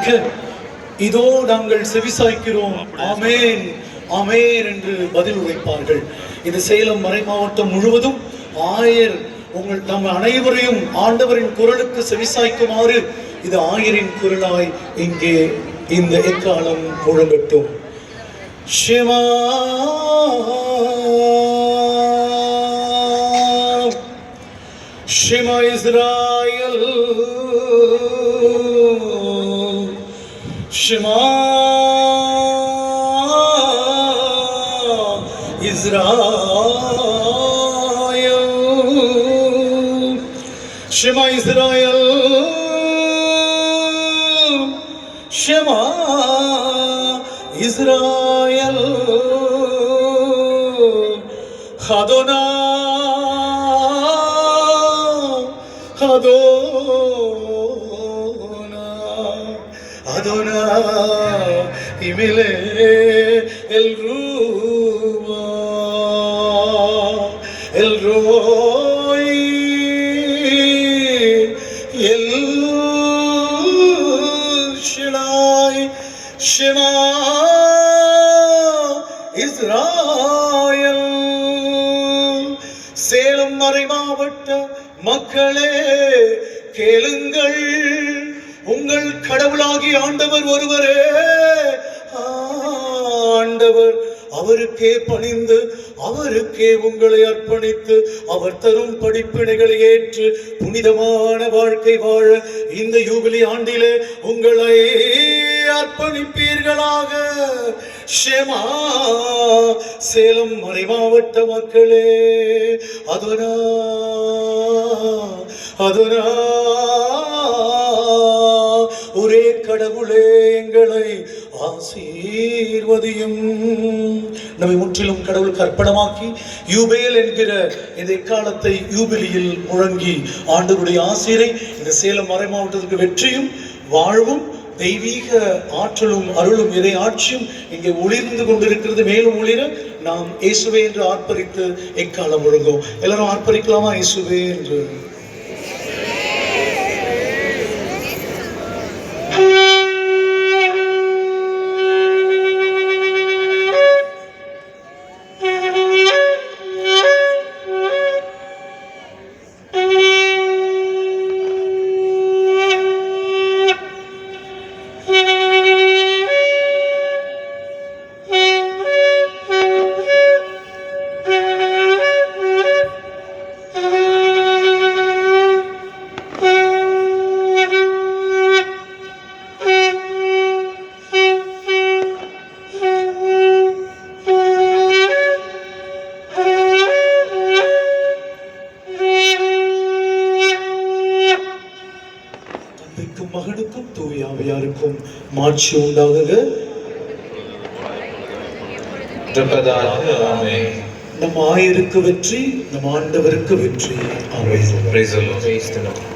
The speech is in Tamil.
அறிவிக்க, இதோ நாங்கள் செவிசாய்க்கிறோம், ஆமேன் ஆமேன் என்று பதில் உரைப்பார்கள். இந்த சேலம் மறை மாவட்டம் முழுவதும் ஆயர் நம் அனைவரையும் ஆண்டவரின் குரலுக்கு செவிசாய்க்குமாறு இது ஆயரின் குரலாய் இங்கே இந்த எக்காலம் முழங்கட்டும். ஷெமா ஷெமா இஸ்ராயல், ஷெமா இஸ்ராயல், ஷெமா இஸ்ராயல், ஷெமா இஸ்ராயல். அதோனா அதோனா அதோனா இமிலே எல் ரூவா எல் ரோய் எல் ஷிலாய் ஷெமா இஸ்ராயல். சேலம் மறை மாவட்ட மக்களே கேளுங்கள், உங்கள் கடவுளாகி ஆண்டவர் ஒருவரே. ஆண்டவர் அவருக்கே பணிந்து அவருக்கே உங்களை அர்ப்பணித்து அவர் தரும் படிப்பினைகளை ஏற்று புனிதமான வாழ்க்கை வாழ இந்த யூபிலி ஆண்டிலே உங்களை அர்ப்பணிப்பீர்களாக. ஷெமா சேலம் மறை மாவட்ட மக்களே. அதோனா அதோனா ஒரே கடவுளே எங்களை ஆசீர்வதியும். நம்மை முற்றிலும் கடவுளுக்கு அர்ப்பணமாக்கி யூபேல் என்கிற இந்த காலத்தை யூபிலியில் முழங்கி ஆண்டவருடைய ஆசீரை இந்த சேலம் மறை மாவட்டத்திற்கு வெற்றியும் வாழ்வும் தெய்வீக ஆற்றலும் அருளும் இறை ஆட்சியும் இங்கே ஒளிர்ந்து கொண்டிருக்கிறது. மேலும் ஒளிர நாம் இயேசுவே என்று ஆர்ப்பரித்து எக்காலம் முழங்கும். எல்லாரும் ஆர்ப்பரிக்கலாமா? இயேசுவே என்று. மகனுக்கும் தூய ஆவியாருக்கும் மாட்சி உண்டாகுக. நம் ஆயருக்கு வெற்றி, நம் ஆண்டவருக்கு வெற்றி. ஆமென்.